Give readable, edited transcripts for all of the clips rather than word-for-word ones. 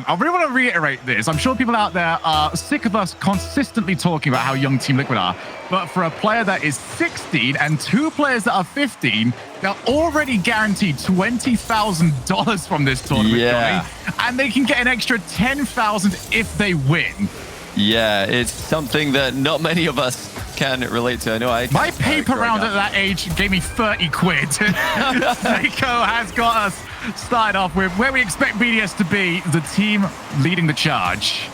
I really want to reiterate this. I'm sure people out there are sick of us consistently talking about how young Team Liquid are. But for a player that is 16 and 2 players that are 15, they're already guaranteed $20,000 from this tournament, Johnny, and they can get an extra $10,000 if they win. Yeah, it's something that not many of us can relate to. I know my paper round at that age gave me 30 quid. Seiko has got us started off with where we expect BDS to be, the team leading the charge.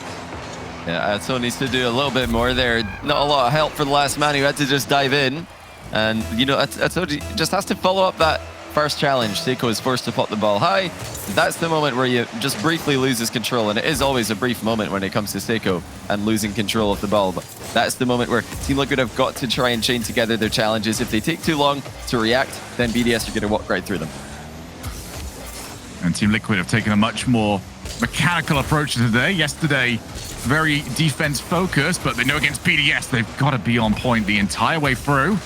Yeah, Atto needs to do a little bit more there. Not a lot of help for the last man who had to just dive in. And, you know, Atto just has to follow up that first challenge. Seiko is forced to pop the ball high. That's the moment where you just briefly loses control. And it is always a brief moment when it comes to Seiko and losing control of the ball. But that's the moment where Team Liquid have got to try and chain together their challenges. If they take too long to react, then BDS are going to walk right through them. And Team Liquid have taken a much more mechanical approach today. Yesterday, very defense focused, but they know against BDS, they've got to be on point the entire way through.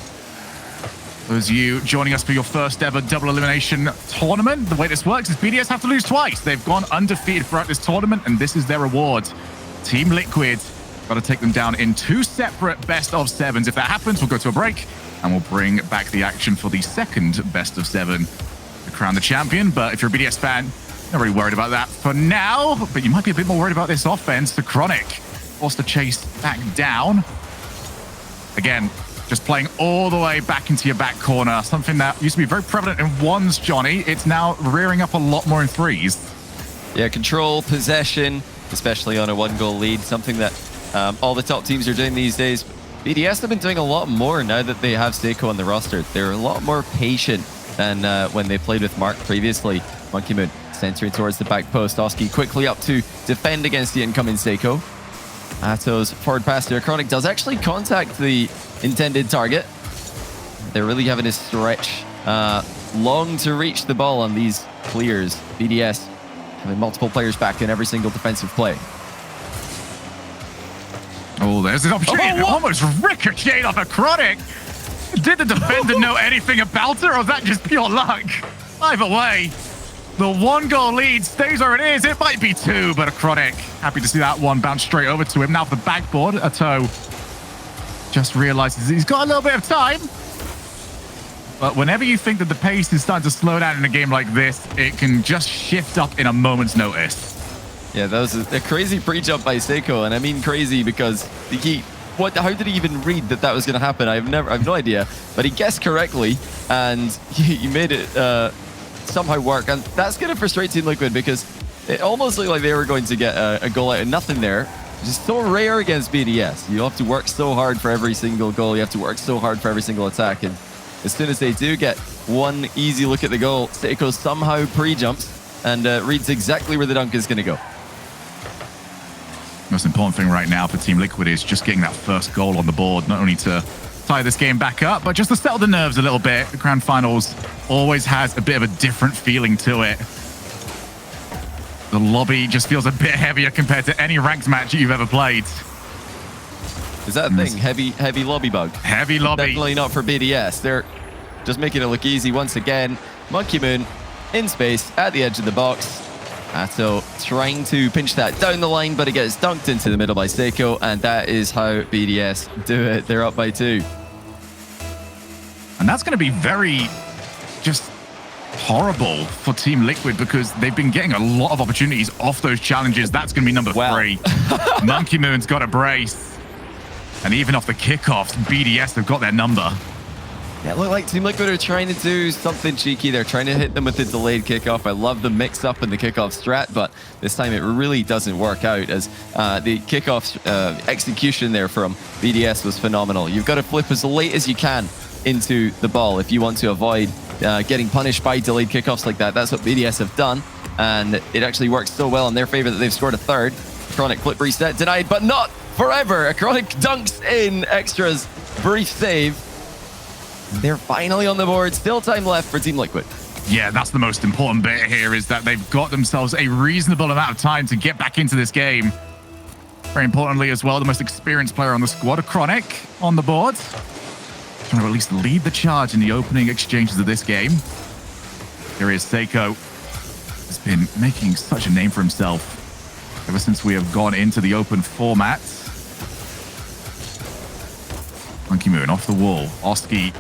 Those of you joining us for your first ever double elimination tournament, the way this works is BDS have to lose twice. They've gone undefeated throughout this tournament, and this is their reward. Team Liquid got to take them down in 2 separate best of 7s. If that happens, we'll go to a break, and we'll bring back the action for the second best of 7 to crown the champion. But if you're a BDS fan, not really worried about that for now, but you might be a bit more worried about this offense. The Chronic forced to chase back down. Again, just playing all the way back into your back corner, something that used to be very prevalent in 1s, Johnny. It's now rearing up a lot more in 3s. Yeah, control, possession, especially on a 1-goal lead, something that all the top teams are doing these days. BDS have been doing a lot more now that they have Seiko on the roster. They're a lot more patient than when they played with Mark previously. Monkey Moon centering towards the back post. Oski quickly up to defend against the incoming Seiko. Atto's forward pass to Chronic does actually contact the intended target. They're really having to stretch long to reach the ball on these clears. BDS having multiple players back in every single defensive play. Oh, there's an opportunity. Almost ricocheted off a Chronic. Did the defender know anything about it, or was that just pure luck? Either way, the 1-goal lead stays where it is. It might be 2, but a Chronic happy to see that one bounce straight over to him. Now for the backboard, Atto just realizes he's got a little bit of time. But whenever you think that the pace is starting to slow down in a game like this, it can just shift up in a moment's notice. Yeah, that was a crazy pre-jump by Seiko, and I mean crazy because how did he even read that was going to happen? I have no idea, but he guessed correctly, and he made it somehow work, and that's going to frustrate Team Liquid because it almost looked like they were going to get a goal out of nothing there. It's just so rare against BDS. You have to work so hard for every single goal. You have to work so hard for every single attack, and as soon as they do get one easy look at the goal, Seiko somehow pre-jumps and reads exactly where the dunk is going to go. Most important thing right now for Team Liquid is just getting that first goal on the board, not only to tie this game back up, but just to settle the nerves a little bit. The Grand Finals always has a bit of a different feeling to it. The lobby just feels a bit heavier compared to any ranked match you've ever played. Is that a thing? Heavy lobby bug? Heavy lobby. Definitely not for BDS. They're just making it look easy once again. Monkey Moon in space at the edge of the box. Atto trying to pinch that down the line, but it gets dunked into the middle by Seiko, and that is how BDS do it. They're up by 2. And that's going to be very just horrible for Team Liquid because they've been getting a lot of opportunities off those challenges. That's going to be number 3. Monkey Moon's got a brace. And even off the kickoffs, BDS have got their number. Yeah, it looked like Team Liquid are trying to do something cheeky. They're trying to hit them with the delayed kickoff. I love the mix-up in the kickoff strat, but this time it really doesn't work out as the kickoff execution there from BDS was phenomenal. You've got to flip as late as you can into the ball if you want to avoid getting punished by delayed kickoffs like that. That's what BDS have done, and it actually works so well in their favor that they've scored a 3rd. Chronic flip reset denied, but not forever. Chronic dunks in Extra's brief save. They're finally on the board. Still time left for Team Liquid. Yeah, that's the most important bit here is that they've got themselves a reasonable amount of time to get back into this game. Very importantly as well, the most experienced player on the squad, Chronic, on the board. Trying to at least lead the charge in the opening exchanges of this game. Here is Seiko. Has been making such a name for himself ever since we have gone into the open format. Monkey Moon off the wall. Oski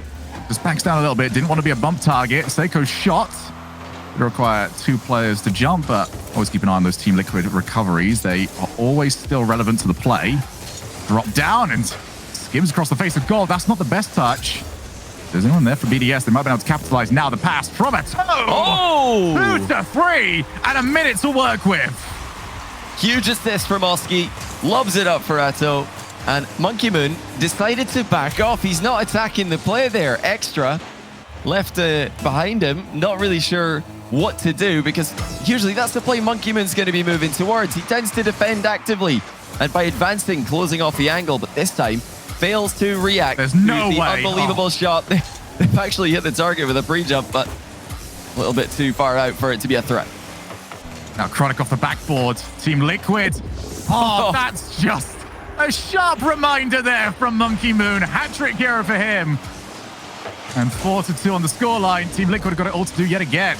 just backs down a little bit. Didn't want to be a bump target. Seiko's shot would require 2 players to jump, but always keep an eye on those Team Liquid recoveries. They are always still relevant to the play. Drop down and skims across the face of gold. That's not the best touch. There's anyone there for BDS. They might be able to capitalize now. The pass from a toe. Oh! 2 to 3 and a minute to work with. Huge assist from Oski. Loves it up for Atto. And Monkey Moon decided to back off. He's not attacking the play there. Extra left behind him. Not really sure what to do, because usually that's the play Monkey Moon's going to be moving towards. He tends to defend actively and by advancing, closing off the angle, but this time fails to react. There's no to the way. Unbelievable shot. They've actually hit the target with a pre-jump, but a little bit too far out for it to be a threat. Now Chronic off the backboard. Team Liquid. Oh, that's just a sharp reminder there from Monkey Moon. Hat-trick hero for him. And 4-2 on the scoreline. Team Liquid got it all to do yet again.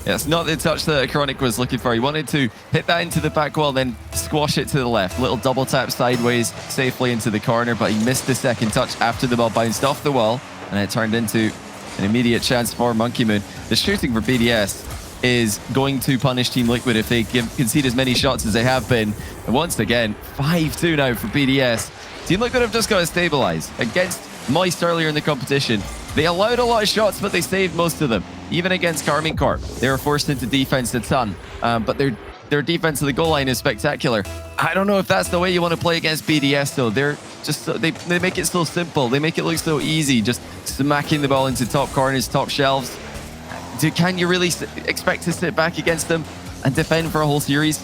Yeah, it's not the touch that Chronic was looking for. He wanted to hit that into the back wall, then squash it to the left. Little double tap sideways, safely into the corner, but he missed the second touch after the ball bounced off the wall, and it turned into an immediate chance for Monkey Moon. The shooting for BDS is going to punish Team Liquid if they concede as many shots as they have been. And once again, 5-2 now for BDS. Team Liquid have just got to stabilize. Against Moist earlier in the competition, they allowed a lot of shots, but they saved most of them. Even against Carmine Corp, they were forced into defense a ton, but their defense of the goal line is spectacular. I don't know if that's the way you want to play against BDS, though. They're just they make it so simple. They make it look so easy, just smacking the ball into top corners, top shelves. Can you really expect to sit back against them and defend for a whole series?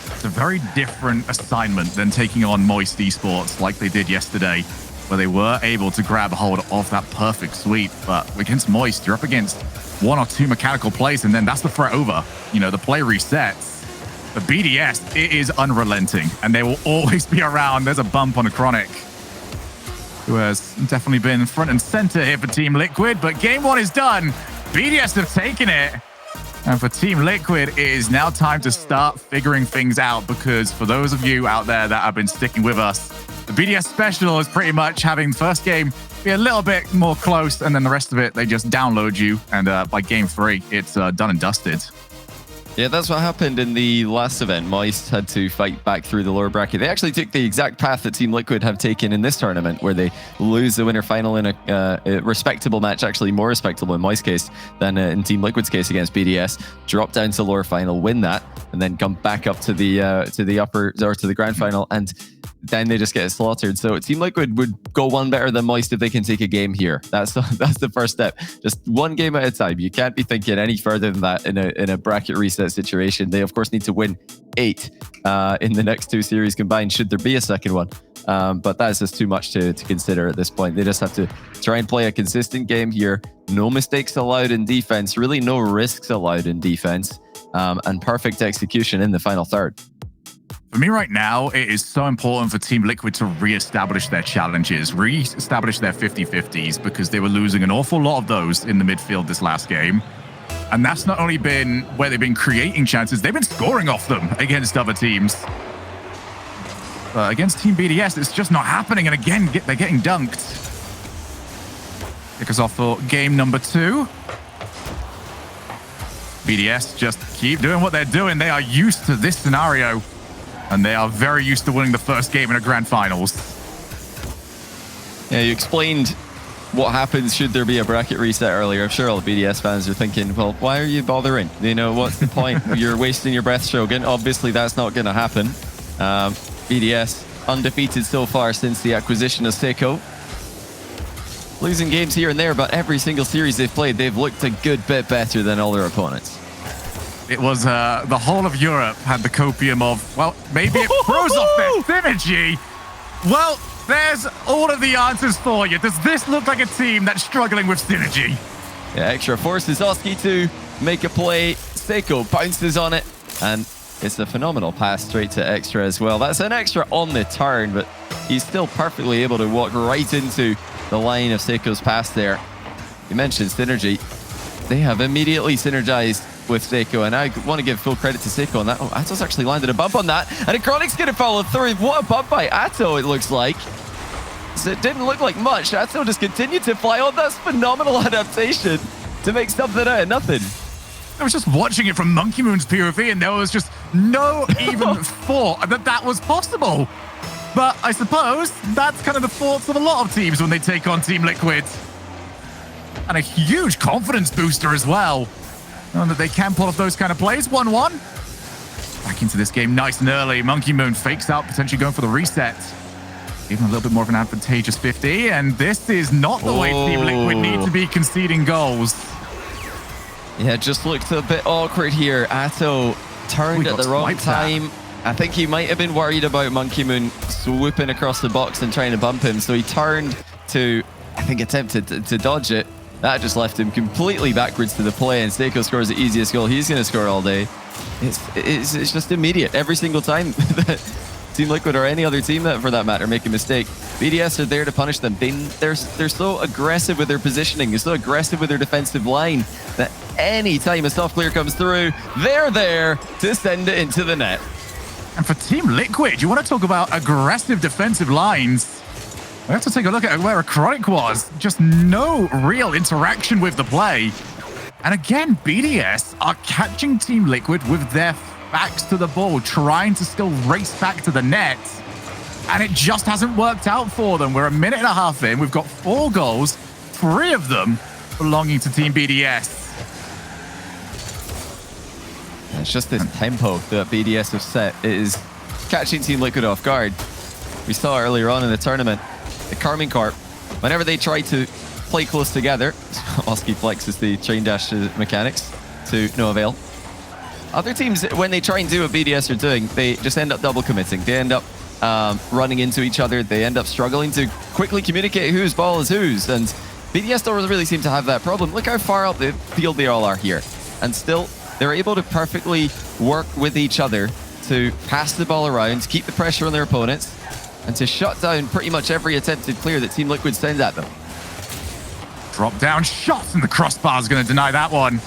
It's a very different assignment than taking on Moist Esports like they did yesterday, where they were able to grab hold of that perfect sweep. But against Moist, you're up against 1 or 2 mechanical plays, and then that's the threat over. You know, the play resets. But BDS, it is unrelenting, and they will always be around. There's a bump on a Chronic, who has definitely been front and center here for Team Liquid. But game 1 is done. BDS have taken it. And for Team Liquid, it is now time to start figuring things out, because for those of you out there that have been sticking with us, the BDS special is pretty much having the first game be a little bit more close, and then the rest of it, they just download you. And by game 3, it's done and dusted. Yeah, that's what happened in the last event. Moist had to fight back through the lower bracket. They actually took the exact path that Team Liquid have taken in this tournament, where they lose the winner final in a respectable match, actually more respectable in Moist's case than in Team Liquid's case against BDS. Drop down to lower final, win that, and then come back up to the upper, or to the grand final, and then they just get slaughtered. So Team Liquid would go one better than Moist if they can take a game here. That's the first step. Just one game at a time. You can't be thinking any further than that in a bracket reset situation. They of course need to win 8 in the next 2 series combined, should there be a second one. But that's just too much to consider at this point. They just have to try and play a consistent game here. No mistakes allowed in defense, really no risks allowed in defense, and perfect execution in the final third. For me right now, it is so important for Team Liquid to re-establish their challenges, re-establish their 50-50s, because they were losing an awful lot of those in the midfield this last game. And that's not only been where they've been creating chances, they've been scoring off them against other teams. But against Team BDS, it's just not happening. And again, they're getting dunked. Kick us off for game number 2. BDS just keep doing what they're doing. They are used to this scenario. And they are very used to winning the first game in a grand finals. Yeah, you explained what happens should there be a bracket reset earlier. I'm sure all the BDS fans are thinking, well, why are you bothering? You know, what's the point? You're wasting your breath, Shogun. Obviously, that's not going to happen. BDS undefeated so far since the acquisition of Seiko. Losing games here and there, but every single series they've played, they've looked a good bit better than all their opponents. It was the whole of Europe had the copium of, well, maybe it throws off their synergy. Well, there's all of the answers for you. Does this look like a team that's struggling with synergy? Yeah, Extra forces Oski to make a play. Seiko bounces on it, and it's a phenomenal pass straight to Extra as well. That's an Extra on the turn, but he's still perfectly able to walk right into the line of Seiko's pass there. You mentioned synergy. They have immediately synergized with Seiko, and I want to give full credit to Seiko on that. Oh, Ato's actually landed a bump on that, and Chronic's going to follow through. What a bump by Ato, it looks like. So it didn't look like much. Ato just continued to fly. Oh, that's phenomenal adaptation to make something out of nothing. I was just watching it from Monkey Moon's POV, and there was just no even thought that that was possible. But I suppose that's kind of the thoughts of a lot of teams when they take on Team Liquid. And a huge confidence booster as well. Knowing that they can pull off those kind of plays. 1-1. Back into this game nice and early. Monkey Moon fakes out, potentially going for the reset. Even a little bit more of an advantageous 50. And this is not the way Team Liquid need to be conceding goals. Yeah, just looked a bit awkward here. Ato turned at the wrong time. I think he might have been worried about Monkey Moon swooping across the box and trying to bump him. So he turned to, I think, attempted to dodge it. That just left him completely backwards to the play, and Seiko scores the easiest goal he's going to score all day. It's just immediate. Every single time that Team Liquid or any other team that, for that matter, make a mistake, BDS are there to punish them. They're so aggressive with their positioning. They're so aggressive with their defensive line that any time a soft clear comes through, they're there to send it into the net. And for Team Liquid, you want to talk about aggressive defensive lines. We have to take a look at where Chronic was. Just no real interaction with the play. And again, BDS are catching Team Liquid with their backs to the ball, trying to still race back to the net. And it just hasn't worked out for them. We're a minute and a half in. We've got 4 goals, 3 of them belonging to Team BDS. It's just this tempo that BDS have set. It is catching Team Liquid off guard. We saw earlier on in the tournament, the Carmine Corp, whenever they try to play close together, Oski flexes the train dash mechanics to no avail. Other teams, when they try and do what BDS are doing, they just end up double committing. They end up running into each other. They end up struggling to quickly communicate whose ball is whose. And BDS don't really seem to have that problem. Look how far up the field they all are here. And still, they're able to perfectly work with each other to pass the ball around, to keep the pressure on their opponents, and to shut down pretty much every attempted clear that Team Liquid sends at them. Drop down shots, and the crossbar is going to deny that one.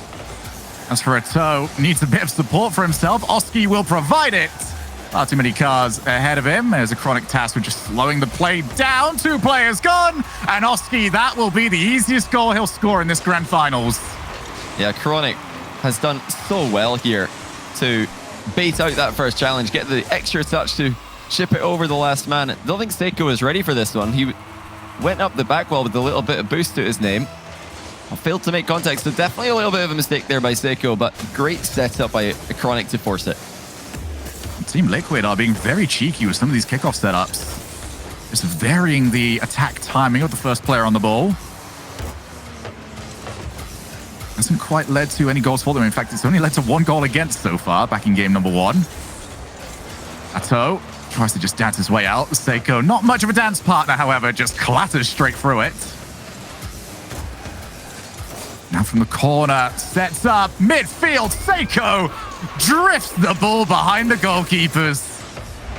As for Ato, needs a bit of support for himself. Oski will provide it. Far too many cars ahead of him. There's a Chronic task with just slowing the play down. 2 players gone. And Oski, that will be the easiest goal he'll score in this grand finals. Yeah, Chronic has done so well here to bait out that first challenge, get the extra touch to ship it over the last man. I don't think Seiko is ready for this one. He went up the back wall with a little bit of boost to his name. Failed to make contact, so definitely a little bit of a mistake there by Seiko, but great setup by Chronic to force it. Team Liquid are being very cheeky with some of these kickoff setups. Just varying the attack timing of the first player on the ball. Hasn't quite led to any goals for them. In fact, it's only led to 1 goal against so far, back in game number 1. Ato tries to just dance his way out. Seiko, not much of a dance partner, however, just clatters straight through it. Now from the corner, sets up, midfield, Seiko drifts the ball behind the goalkeepers.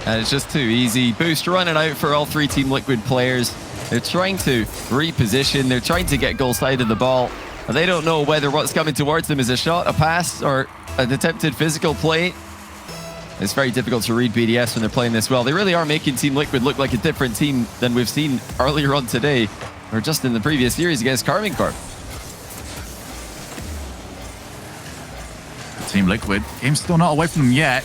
And it's just too easy. Boost running out for all 3 Team Liquid players. They're trying to reposition. They're trying to get goal side of the ball. And they don't know whether what's coming towards them is a shot, a pass, or an attempted physical play. It's very difficult to read BDS when they're playing this well. They really are making Team Liquid look like a different team than we've seen earlier on today, or just in the previous series against Carmine Corp. Team Liquid, game's still not away from them yet,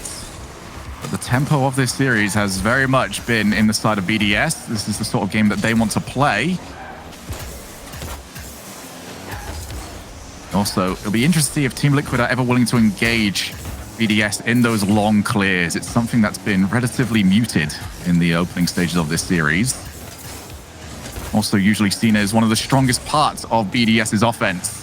but the tempo of this series has very much been in the side of BDS. This is the sort of game that they want to play. Also, it'll be interesting to see if Team Liquid are ever willing to engage BDS in those long clears. It's something that's been relatively muted in the opening stages of this series. Also usually seen as one of the strongest parts of BDS's offense.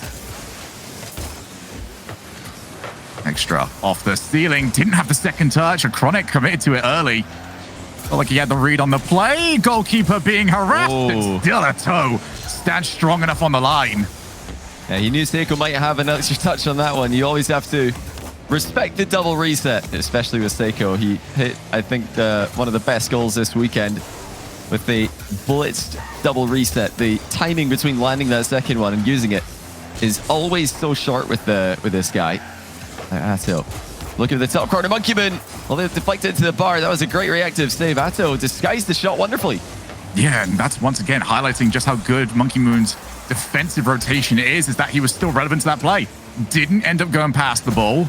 Extra off the ceiling, didn't have the second touch, and Chronic committed to it early. Felt like he had the read on the play. Goalkeeper being harassed, and still Ato stands strong enough on the line. Yeah, he knew Seiko might have an extra touch on that one. You always have to respect the double reset, especially with Seiko. He hit, I think, one of the best goals this weekend with the blitzed double reset. The timing between landing that second one and using it is always so short with this guy. Atto. Look at the top corner. Monkey Moon. Well, they deflected into the bar. That was a great reactive save. Atto disguised the shot wonderfully. Yeah, and that's once again highlighting just how good Monkey Moon's defensive rotation is that he was still relevant to that play. Didn't end up going past the ball.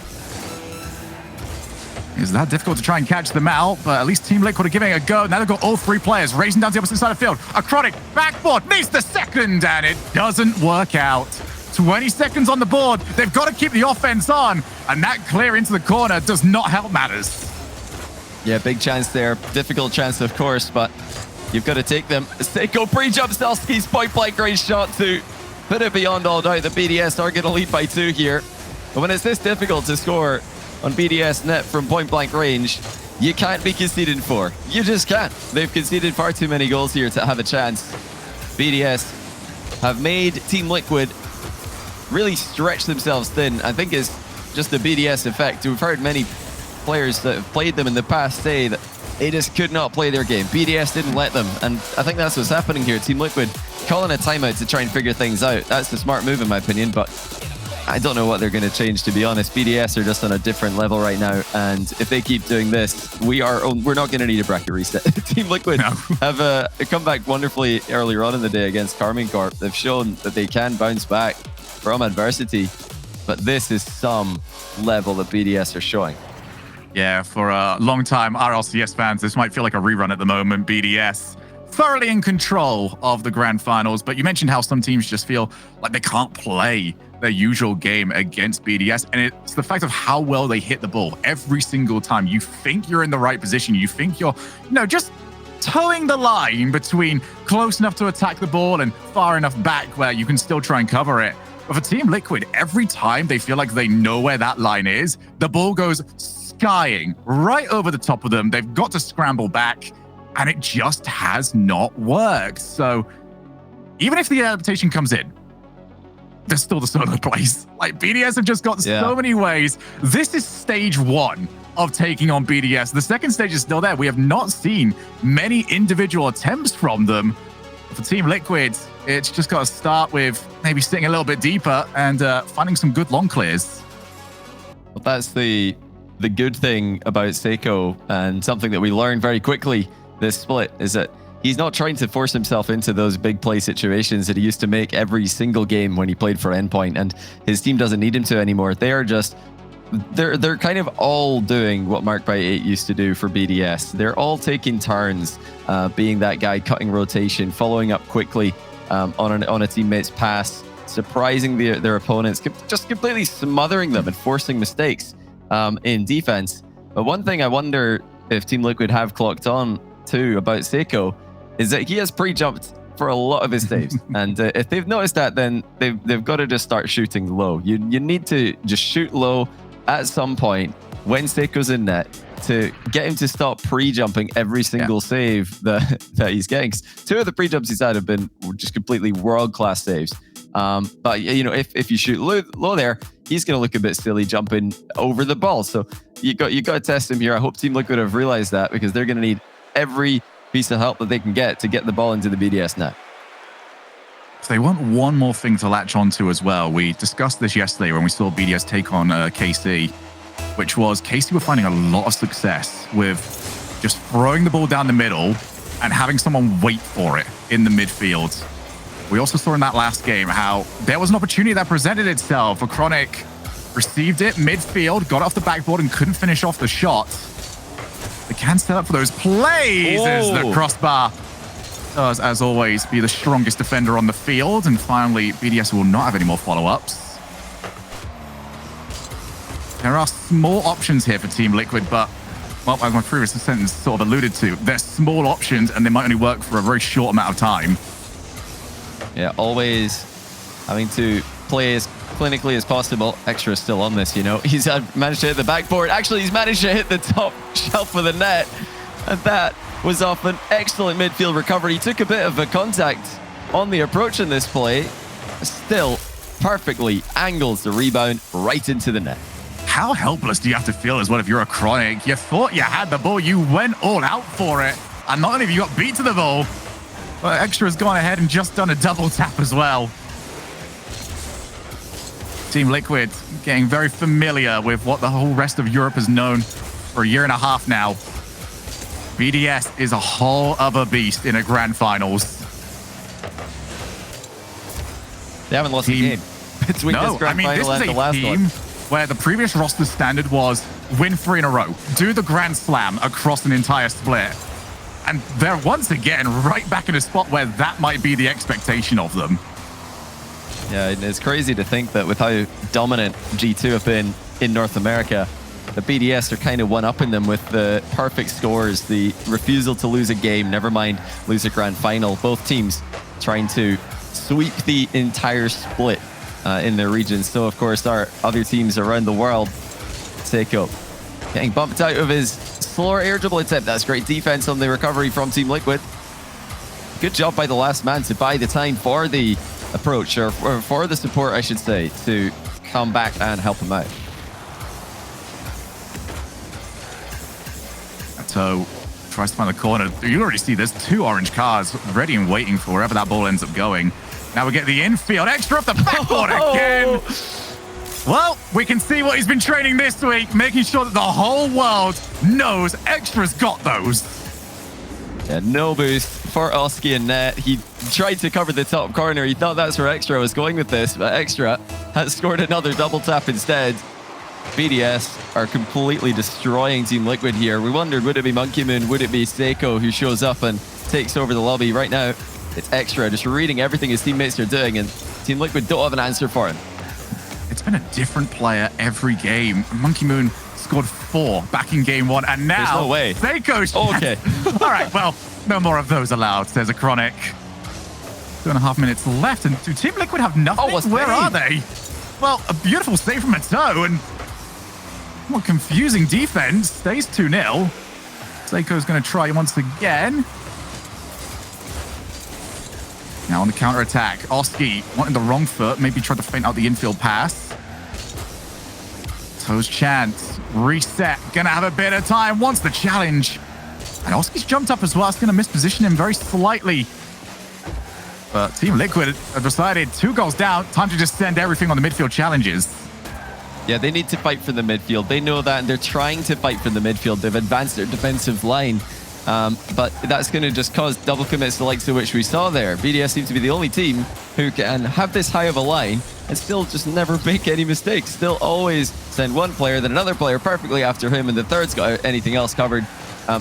It's that difficult to try and catch them out, but at least Team Liquid are giving it a go. Now they've got all three players racing down to the opposite side of the field. Acrotic, backboard, needs the second, and it doesn't work out. 20 seconds on the board. They've got to keep the offense on, and that clear into the corner does not help matters. Yeah, big chance there. Difficult chance, of course, but you've got to take them. Seiko pre-jumps Selski's point-blank range shot to put it beyond all doubt. The BDS are going to lead by 2 here. But when it's this difficult to score on BDS net from point-blank range, you can't be conceding 4. You just can't. They've conceded far too many goals here to have a chance. BDS have made Team Liquid really stretch themselves thin. I think it's just the BDS effect. We've heard many players that have played them in the past say that they just could not play their game. BDS didn't let them, and I think that's what's happening here. Team Liquid calling a timeout to try and figure things out. That's the smart move in my opinion, but I don't know what they're going to change, to be honest. BDS are just on a different level right now, and if they keep doing this, we're not going to need a bracket reset. Team Liquid have come back wonderfully earlier on in the day against Carmine Corp. They've shown that they can bounce back from adversity, but this is some level that BDS are showing. Yeah, for a long-time RLCS fans, this might feel like a rerun at the moment. BDS thoroughly in control of the grand finals, but you mentioned how some teams just feel like they can't play their usual game against BDS, and it's the fact of how well they hit the ball every single time. You think you're in the right position, you think you're, just towing the line between close enough to attack the ball and far enough back where you can still try and cover it. But for Team Liquid, every time they feel like they know where that line is, the ball goes skying right over the top of them. They've got to scramble back, and it just has not worked. So even if the adaptation comes in, there's still the solo plays. Like, BDS have just got so many ways. This is stage 1 of taking on BDS. The second stage is still there. We have not seen many individual attempts from them. For Team Liquid, it's just got to start with maybe sitting a little bit deeper and finding some good long clears. Well, that's the good thing about Seiko, and something that we learned very quickly this split is that he's not trying to force himself into those big play situations that he used to make every single game when he played for Endpoint, and his team doesn't need him to anymore. They're kind of all doing what Mark by 8 used to do for BDS. They're all taking turns being that guy, cutting rotation, following up quickly on a teammate's pass, surprising their opponents, just completely smothering them and forcing mistakes in defense. But one thing I wonder if Team Liquid have clocked on to about Seiko is that he has pre-jumped for a lot of his saves. And if they've noticed that, then they've got to just start shooting low. You need to just shoot low at some point when Seiko's in net to get him to stop pre-jumping every single save that he's getting. 2 of the pre-jumps he's had have been just completely world-class saves. But if you shoot low there, he's going to look a bit silly jumping over the ball. So you got to test him here. I hope Team Liquid have realized that, because they're going to need every piece of help that they can get to get the ball into the BDS net. So they want one more thing to latch onto as well. We discussed this yesterday when we saw BDS take on KC, which was KC were finding a lot of success with just throwing the ball down the middle and having someone wait for it in the midfield. We also saw in that last game how there was an opportunity that presented itself. Chronic received it midfield, got off the backboard and couldn't finish off the shot. They can set up for those plays as the crossbar does, as always, be the strongest defender on the field. And finally, BDS will not have any more follow-ups. There are small options here for Team Liquid, but, well, as my previous sentence sort of alluded to, they're small options and they might only work for a very short amount of time. Yeah, always having to play as clinically as possible. Extra is still on this, He's managed to hit the backboard. Actually, he's managed to hit the top shelf of the net. And that was off an excellent midfield recovery. He took a bit of a contact on the approach in this play. Still perfectly angles the rebound right into the net. How helpless do you have to feel as well if you're a Chronic? You thought you had the ball. You went all out for it. And not only have you got beat to the ball, but Extra has gone ahead and just done a double tap as well. Team Liquid getting very familiar with what the whole rest of Europe has known for a year and a half now. BDS is a whole other beast in a grand finals. They haven't lost a game between this grand final and the last one. Where the previous roster standard was win 3 in a row, do the Grand Slam across an entire split. And they're once again right back in a spot where that might be the expectation of them. Yeah, and it's crazy to think that with how dominant G2 have been in North America, the BDS are kind of one-upping them with the perfect scores, the refusal to lose a game, never mind lose a grand final. Both teams trying to sweep the entire split in their regions. So, of course, our other teams around the world, Seiko getting bumped out of his slower air dribble attempt. That's great defense on the recovery from Team Liquid. Good job by the last man to buy the time for the approach, or for the support, I should say, to come back and help him out. So tries to find the corner. You already see there's 2 orange cars ready and waiting for wherever that ball ends up going. Now we get the infield. Extra off the backboard again. Well, we can see what he's been training this week, making sure that the whole world knows Extra's got those. Yeah, no boost for Oski in net. He tried to cover the top corner. He thought that's where Extra was going with this, but Extra has scored another double tap instead. BDS are completely destroying Team Liquid here. We wondered, would it be Monkey Moon? Would it be Seiko who shows up and takes over the lobby? Right now, it's Extra just reading everything his teammates are doing, and Team Liquid don't have an answer for him. It's been a different player every game. Monkey Moon scored 4 back in game 1, and now there's no way. Seiko's... Okay. All right, well, no more of those allowed, says a Chronic. 2.5 minutes left, and do Team Liquid have nothing? Where are they? Well, a beautiful save from a toe, and more confusing defense. Stays 2-0. Seiko's going to try once again. Now on the counter-attack, Oski wanting the wrong foot, maybe tried to feint out the infield pass. Toe's chance, reset, gonna have a bit of time, wants the challenge. And Oski's jumped up as well, it's gonna misposition him very slightly. But Team Liquid have decided 2 goals down, time to just send everything on the midfield challenges. Yeah, they need to fight for the midfield. They know that, and they're trying to fight for the midfield. They've advanced their defensive line. But that's going to just cause double commits the likes of which we saw there. BDS seems to be the only team who can have this high of a line and still just never make any mistakes. Still always send one player, then another player perfectly after him, and the third's got anything else covered.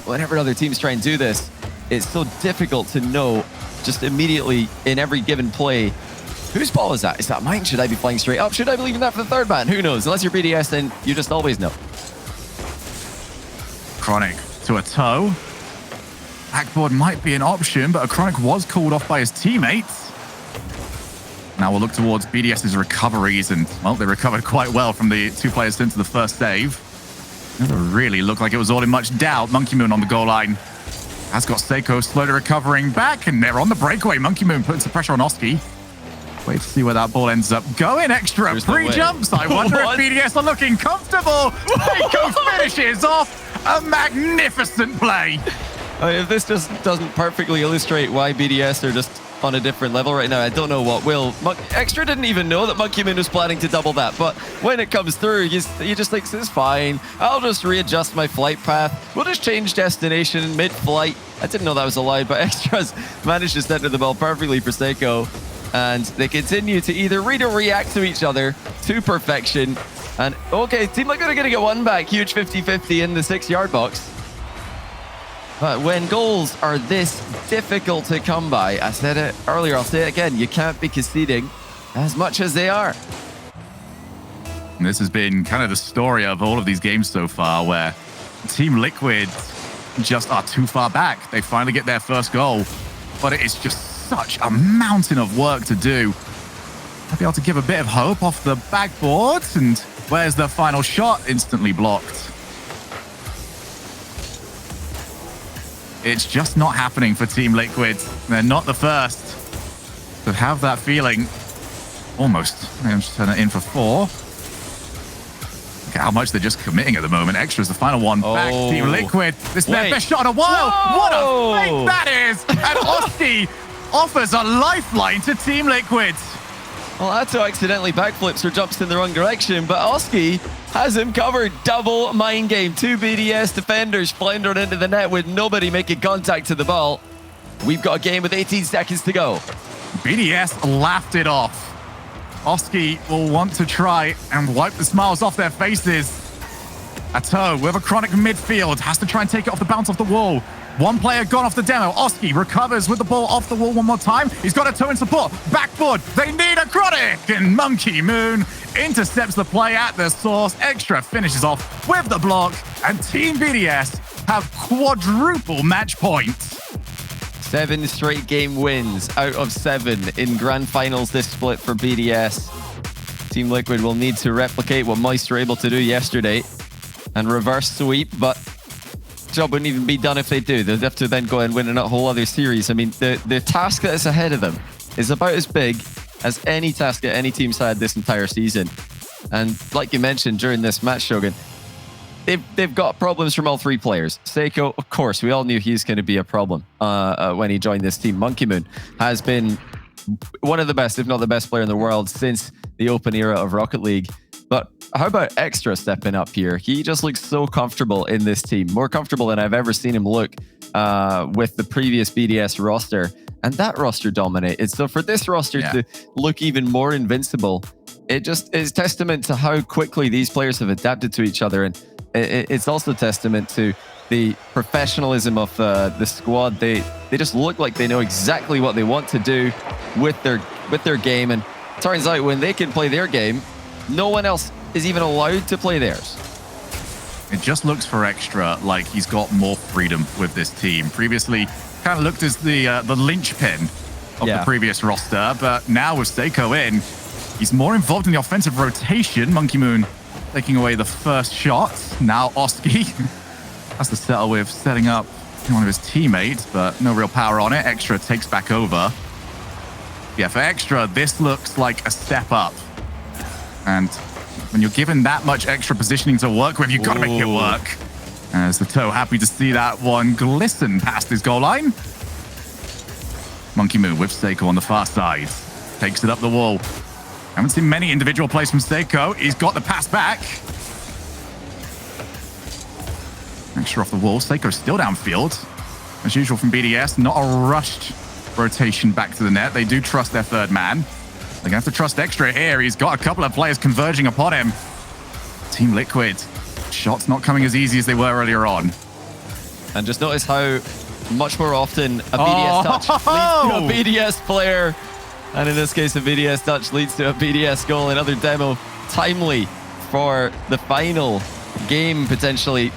Whenever other teams try and do this, it's so difficult to know just immediately in every given play, whose ball is that? Is that mine? Should I be flying straight up? Should I be leaving that for the third man? Who knows? Unless you're BDS, then you just always know. Chronic to a toe. Backboard might be an option, but a Chronic was called off by his teammates. Now we'll look towards BDS's recoveries, and, well, they recovered quite well from the 2 players sent to the first save. Never really looked like it was all in much doubt. Monkey Moon on the goal line has got Seiko slowly recovering back, and they're on the breakaway. Monkey Moon putting some pressure on Oski. Wait to see where that ball ends up going. Extra pre-jumps. I wonder if BDS are looking comfortable. Seiko finishes off a magnificent play. I mean, if this just doesn't perfectly illustrate why BDS are just on a different level right now, I don't know what will. Extra didn't even know that Monkey Moon was planning to double that, but when it comes through, he just thinks it's fine. I'll just readjust my flight path. We'll just change destination mid-flight. I didn't know that was allowed, but Extra's managed to center the ball perfectly for Seiko, and they continue to either read or react to each other to perfection. And okay, Team Liquid are going to get one back. Huge 50-50 in the 6-yard box. But when goals are this difficult to come by, I said it earlier, I'll say it again, you can't be conceding as much as they are. And this has been kind of the story of all of these games so far, where Team Liquid just are too far back. They finally get their first goal, but it is just such a mountain of work to do. I'll be able to give a bit of hope off the backboard, and where's the final shot? Instantly blocked. It's just not happening for Team Liquid. They're not the first to have that feeling. Almost. I'm just turning it in for 4. Look at how much they're just committing at the moment. Extra's the final one back. Team Liquid. This is their best shot in a while. Whoa. What a fake that is. And Oski offers a lifeline to Team Liquid. Well, Atto accidentally backflips or jumps in the wrong direction, but Oski has him covered. Double mind game. 2 BDS defenders floundering into the net with nobody making contact to the ball. We've got a game with 18 seconds to go. BDS laughed it off. Oski will want to try and wipe the smiles off their faces. Atto with a chronic midfield has to try and take it off the bounce off the wall. One player gone off the demo. Oski recovers with the ball off the wall one more time. He's got Atto in support. Backboard. They need a chronic. And Monkey Moon intercepts the play at the source. Extra finishes off with the block. And Team BDS have quadruple match points. 7 straight game wins out of 7 in grand finals this split for BDS. Team Liquid will need to replicate what Moist were able to do yesterday and reverse sweep, but the job wouldn't even be done if they do. They'd have to then go and win a whole other series. I mean, the task that is ahead of them is about as big as any task that any team's had this entire season. And like you mentioned during this match, Shogun, they've got problems from all 3 players. Seiko, of course, we all knew he's going to be a problem when he joined this team. Monkey Moon has been one of the best, if not the best player in the world since the open era of Rocket League. But how about Extra stepping up here? He just looks so comfortable in this team, more comfortable than I've ever seen him look with the previous BDS roster. And that roster dominated. So for this roster to look even more invincible, it just is testament to how quickly these players have adapted to each other. And it's also testament to the professionalism of the squad. They just look like they know exactly what they want to do with their game. And it turns out when they can play their game, no one else is even allowed to play theirs. It just looks for Extra like he's got more freedom with this team. Previously, kind of looked as the linchpin of the previous roster, but now with Seiko in, he's more involved in the offensive rotation. Monkey Moon taking away the first shot. Now Oski has to settle with setting up one of his teammates, but no real power on it. Extra takes back over. Yeah, for Extra, this looks like a step up. And when you're given that much extra positioning to work with, you've got to make it work. As the Toe happy to see that one glisten past his goal line. Monkey Moon with Seiko on the far side. Takes it up the wall. Haven't seen many individual plays from Seiko. He's got the pass back. Extra off the wall. Seiko still downfield. As usual from BDS, not a rushed rotation back to the net. They do trust their third man. They're going to have to trust Extra here. He's got a couple of players converging upon him. Team Liquid, shots not coming as easy as they were earlier on. And just notice how much more often a BDS touch leads to a BDS player. And in this case, a BDS touch leads to a BDS goal. Another demo, timely for the final game, potentially.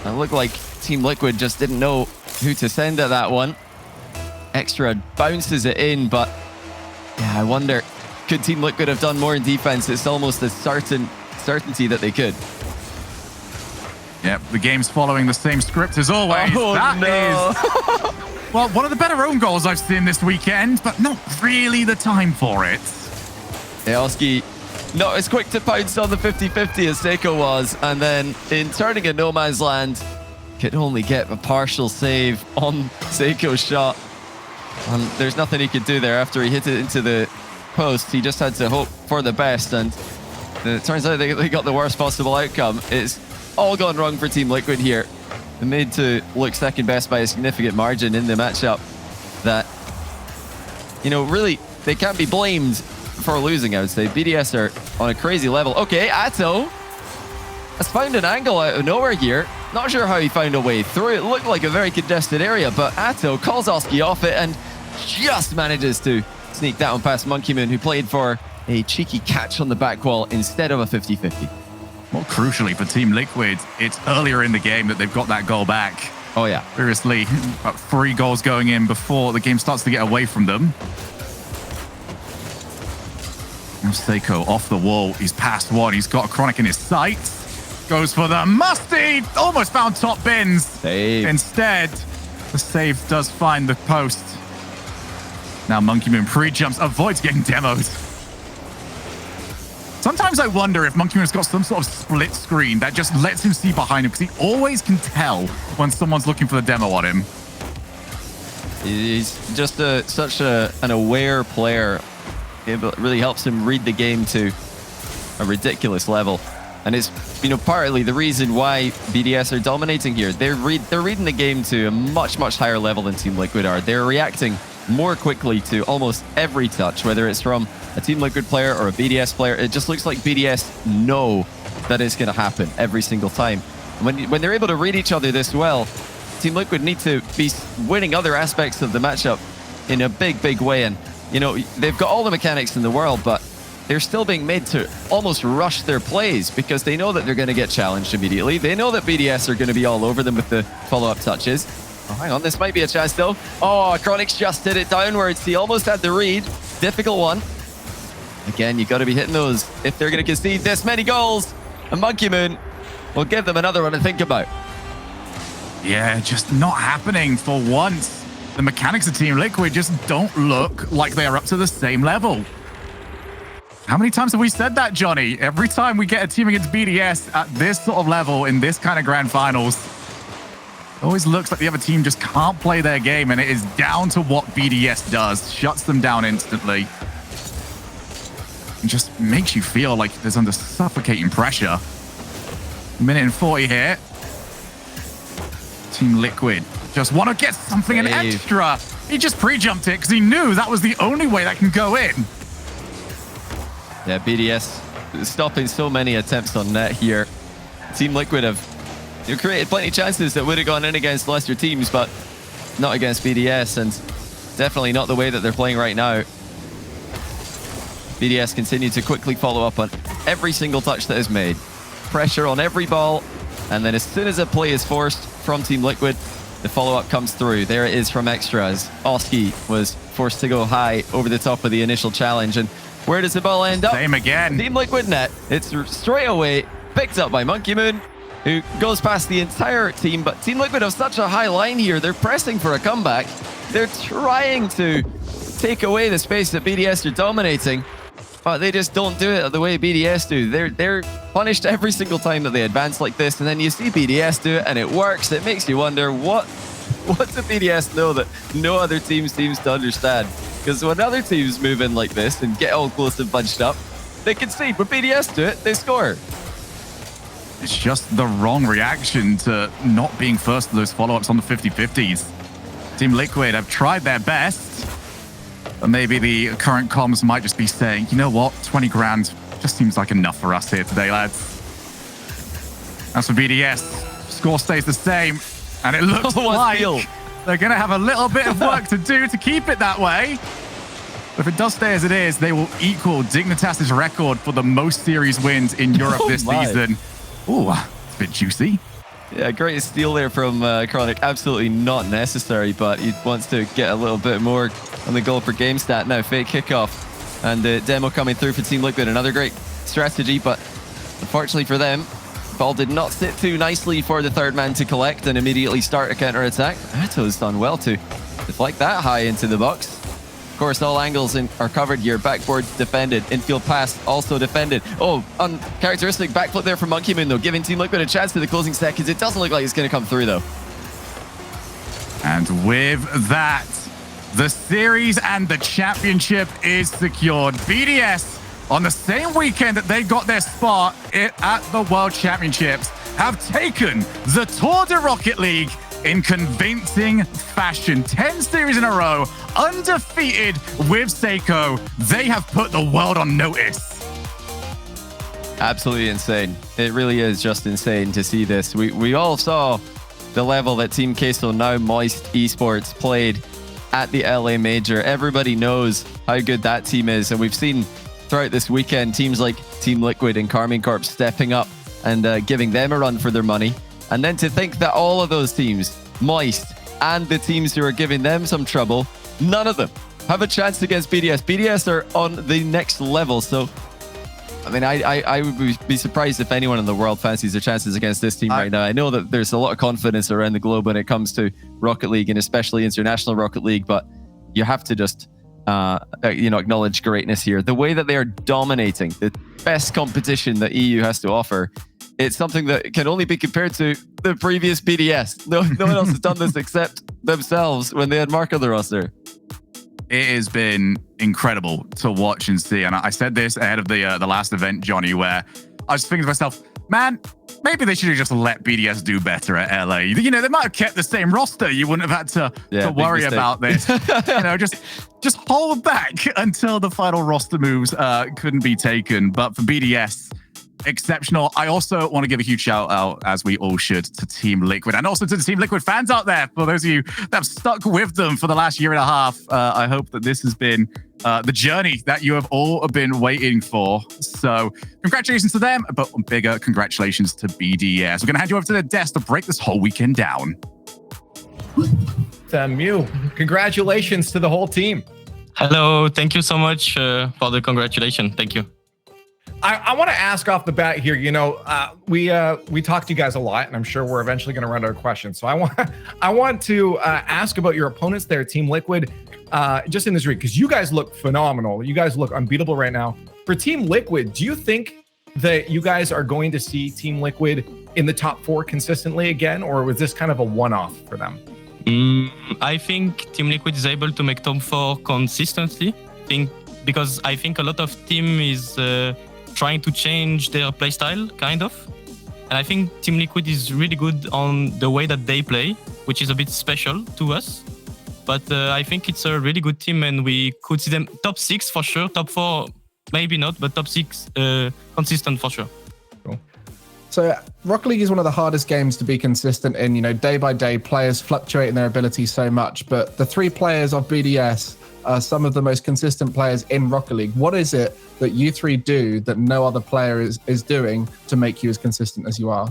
It looked like Team Liquid just didn't know who to send at that one. Extra bounces it in, but yeah, I wonder, could Team Liquid have done more in defense? It's almost a certainty that they could. Yep, the game's following the same script as always. Oh, that no. is, well, one of the better own goals I've seen this weekend, but not really the time for it. Oski not as quick to pounce on the 50-50 as Seiko was, and then in turning a no man's land, could only get a partial save on Seiko's shot. And there's nothing he could do there after he hit it into the post. He just had to hope for the best, and it turns out they got the worst possible outcome. It's all gone wrong for Team Liquid here. They made to look second best by a significant margin in the matchup that, you know, really, they can't be blamed for losing, I would say. BDS are on a crazy level. Okay, Atto has found an angle out of nowhere here. Not sure how he found a way through. It looked like a very congested area, but Atto calls Oski off it and just manages to sneak that one past Monkey Moon, who played for a cheeky catch on the back wall instead of a 50-50. More crucially for Team Liquid, it's earlier in the game that they've got that goal back. Oh, yeah. Previously, about 3 goals going in before the game starts to get away from them. Now Seiko off the wall. He's past one. He's got a chronic in his sights. Goes for the musty. Almost found top bins. Save. Instead, the save does find the post. Now Monkey Moon pre-jumps, avoids getting demoed. Sometimes I wonder if Monkey Moon's got some sort of split screen that just lets him see behind him, because he always can tell when someone's looking for the demo on him. He's just such an aware player It really helps him read the game to a ridiculous level. And it's, partly the reason why BDS are dominating here. They're reading the game to a much, much higher level than Team Liquid are. They're reacting more quickly to almost every touch, whether it's from a Team Liquid player or a BDS player. It just looks like BDS know that it's going to happen every single time. When they're able to read each other this well, Team Liquid need to be winning other aspects of the matchup in a big, big way. And, they've got all the mechanics in the world, but they're still being made to almost rush their plays because they know that they're going to get challenged immediately. They know that BDS are going to be all over them with the follow-up touches. Oh, hang on, this might be a chance though. Oh, Chronic's just hit it downwards. He almost had the read. Difficult one. Again, you got to be hitting those if they're going to concede this many goals. And Monkey Moon will give them another one to think about. Yeah, just not happening for once. The mechanics of Team Liquid just don't look like they are up to the same level. How many times have we said that, Johnny? Every time we get a team against BDS at this sort of level in this kind of grand finals, it always looks like the other team just can't play their game, and it is down to what BDS does. Shuts them down instantly. It just makes you feel like there's under suffocating pressure. Minute and 40 here. Team Liquid just want to get something an extra. He just pre-jumped it because he knew that was the only way that can go in. Yeah, BDS stopping so many attempts on net here. Team Liquid have created plenty of chances that would have gone in against lesser teams, but not against BDS, and definitely not the way that they're playing right now. BDS continue to quickly follow up on every single touch that is made. Pressure on every ball, and then as soon as a play is forced from Team Liquid, the follow-up comes through. There it is from Extra as Oski was forced to go high over the top of the initial challenge. And where does the ball end up? Same again. Team Liquid net. It's straight away picked up by Monkey Moon, who goes past the entire team. But Team Liquid have such a high line here. They're pressing for a comeback. They're trying to take away the space that BDS are dominating, but they just don't do it the way BDS do. They're punished every single time that they advance like this, and then you see BDS do it and it works. It makes you wonder, what do BDS know that no other team seems to understand? Because when other teams move in like this and get all close and bunched up, they concede. When BDS do it, they score. It's just the wrong reaction to not being first to those follow-ups on the 50-50s. Team Liquid have tried their best, but maybe the current comms might just be saying, you know what, 20 grand just seems like enough for us here today, lads. As for BDS, score stays the same, and it looks like they're going to have a little bit of work to do to keep it that way. But if it does stay as it is, they will equal Dignitas's record for the most series wins in Europe this season. Ooh, it's a bit juicy. Yeah, great steal there from Chronic. Absolutely not necessary, but he wants to get a little bit more on the goal per game stat. Now, fake kickoff and the demo coming through for Team Liquid. Another great strategy, but unfortunately for them, ball did not sit too nicely for the third man to collect and immediately start a counter-attack. Ato's done well to deflect that high into the box. Of course, all angles are covered here. Backboard defended. Infield pass also defended. Oh, uncharacteristic backflip there from Monkey Moon, though, giving Team Liquid a chance for the closing seconds. It doesn't look like it's going to come through, though. And with that, the series and the championship is secured. BDS, on the same weekend that they got their spot at the World Championships, have taken the Tour de Rocket League in convincing fashion. 10 series in a row, undefeated with Seiko. They have put the world on notice. Absolutely insane. It really is just insane to see this. We all saw the level that Team Queso, now Moist Esports, played at the LA Major. Everybody knows how good that team is, and we've seen throughout this weekend teams like Team Liquid and Carmine Corp stepping up and giving them a run for their money. And then to think that all of those teams, Moist and the teams who are giving them some trouble, none of them have a chance against BDS. BDS are on the next level. So, I mean, I would be surprised if anyone in the world fancies their chances against this team right now. I know that there's a lot of confidence around the globe when it comes to Rocket League, and especially International Rocket League, but you have to just acknowledge greatness here. The way that they are dominating the best competition that EU has to offer, it's something that can only be compared to the previous BDS. No one else has done this except themselves when they had Mark on the roster. it has been incredible to watch and see. And I said this ahead of the last event, Johnny, where I was thinking to myself, man, maybe they should have just let BDS do better at LA. You know, they might have kept the same roster. You wouldn't have had to worry about this. You know, just hold back until the final roster moves couldn't be taken. But for BDS, exceptional. I also want to give a huge shout out, as we all should, to Team Liquid and also to the Team Liquid fans out there. For those of you that have stuck with them for the last year and a half, I hope that this has been the journey that you have all been waiting for. So congratulations to them, but bigger congratulations to BDS. We're going to hand you over to the desk to break this whole weekend down. Mew, congratulations to the whole team. Hello, thank you so much for the congratulations. Thank you. I want to ask off the bat here, you know, we talk to you guys a lot, and I'm sure we're eventually going to run out of questions. So I want to ask about your opponents there, Team Liquid, just in this week, because you guys look phenomenal. You guys look unbeatable right now. For Team Liquid, do you think that you guys are going to see Team Liquid in the top 4 consistently again, or was this kind of a one-off for them? I think Team Liquid is able to make top 4 consistently. Because I think a lot of team is trying to change their playstyle, kind of. And I think Team Liquid is really good on the way that they play, which is a bit special to us. But I think it's a really good team, and we could see them top 6 for sure. Top 4, maybe not, but top 6 consistent for sure. Cool. So Rocket League is one of the hardest games to be consistent in. You know, day by day, players fluctuate in their ability so much. But the 3 players of BDS are some of the most consistent players in Rocket League. What is it that you 3 do that no other player is doing to make you as consistent as you are?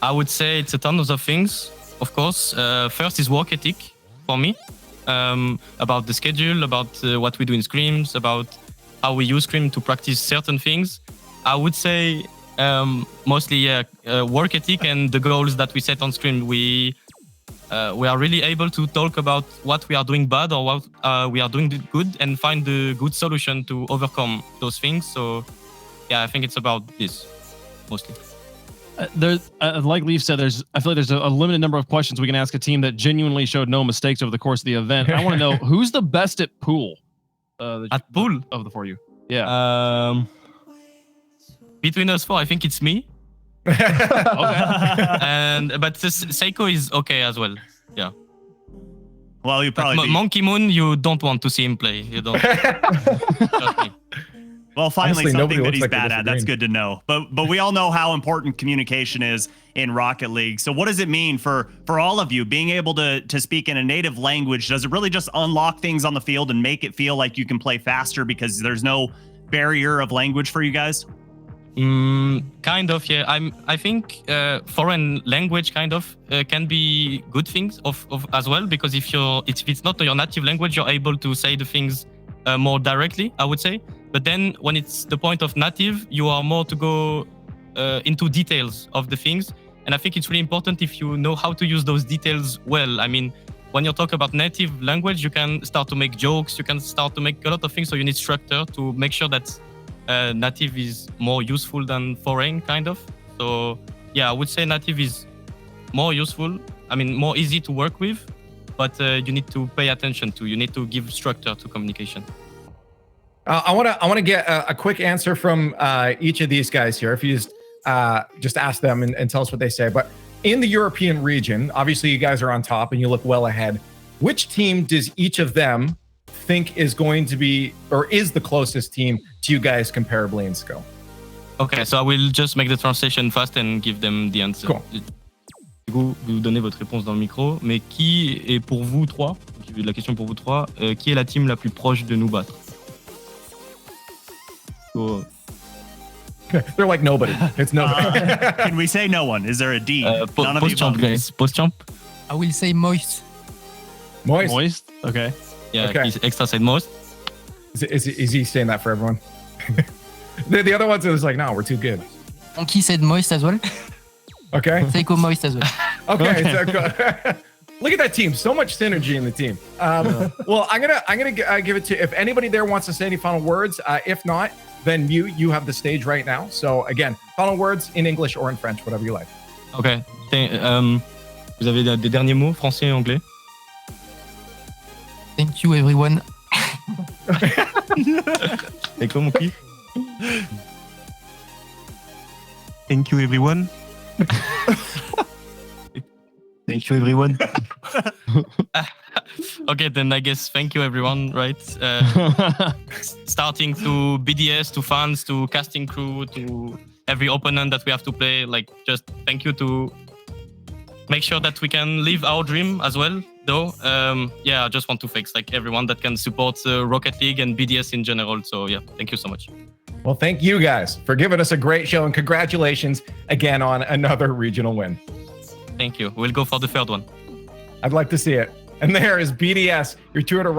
I would say it's a ton of things, of course. First is work ethic for me, about the schedule, about what we do in scrims, about how we use scrim to practice certain things. I would say mostly work ethic and the goals that we set on scrim. We are really able to talk about what we are doing bad or what we are doing good and find the good solution to overcome those things. So, yeah, I think it's about this mostly. Like Leaf said, I feel like there's a limited number of questions we can ask a team that genuinely showed no mistakes over the course of the event. I want to know who's the best at pool. At pool of the 4 of you. Yeah. Between us 4, I think it's me. Okay. But Seiko is okay as well. Yeah. Well, you probably Monkey Moon, you don't want to see him play. You don't. Trust me. Well, finally, Honestly, something that he's like bad at. That's good to know. But we all know how important communication is in Rocket League. So what does it mean for all of you being able to speak in a native language? Does it really just unlock things on the field and make it feel like you can play faster because there's no barrier of language for you guys? Kind of, yeah. I think foreign language kind of can be good things of as well, because if it's not your native language, you're able to say the things more directly, I would say. But then when it's the point of native, you are more to go into details of the things. And I think it's really important if you know how to use those details well. I mean, when you talk about native language, you can start to make jokes, you can start to make a lot of things. So you need structure to make sure that native is more useful than foreign, kind of. So yeah, I would say native is more useful. I mean, more easy to work with, but you need to pay attention to. You need to give structure to communication. I want to get a quick answer from each of these guys here. If you just ask them and tell us what they say. But in the European region, obviously you guys are on top and you look well ahead. Which team does each of them think is going to be, or is the closest team to you guys comparably in skill? Okay, so I will just make the translation fast and give them the answer. Cool. Vous donnez votre réponse dans le micro, mais qui est pour vous 3, la question pour vous 3, qui est la team la plus proche de nous battre? So, they're like nobody. It's nobody. Can we say no one? Is there a D? None of the Post-champ, above. guys. Post-champ? I will say Moist. Moist? Okay. Yeah, Okay. he's extra said most. Is he saying that for everyone? the other ones is like, no, we're too good. Monkey said Moist as well. Okay. Seiko Moist as well. Okay. So, look at that team. So much synergy in the team. Well, I'm gonna give it to, if anybody there wants to say any final words. If not, then you have the stage right now. So again, final words in English or in French, whatever you like. Okay. Vous avez des derniers mots, français et anglais? Thank you, everyone. Et comment on dit? Thank you, everyone. Thank you, everyone. Okay, then I guess thank you everyone, right? Starting to BDS, to fans, to casting crew, to every opponent that we have to play. Like, just thank you to make sure that we can live our dream as well. Though, yeah, I just want to thank like everyone that can support Rocket League and BDS in general. So yeah, thank you so much. Well, thank you guys for giving us a great show, and congratulations again on another regional win. Thank you. We'll go for the third one. I'd like to see it. And there is BDS, your tour to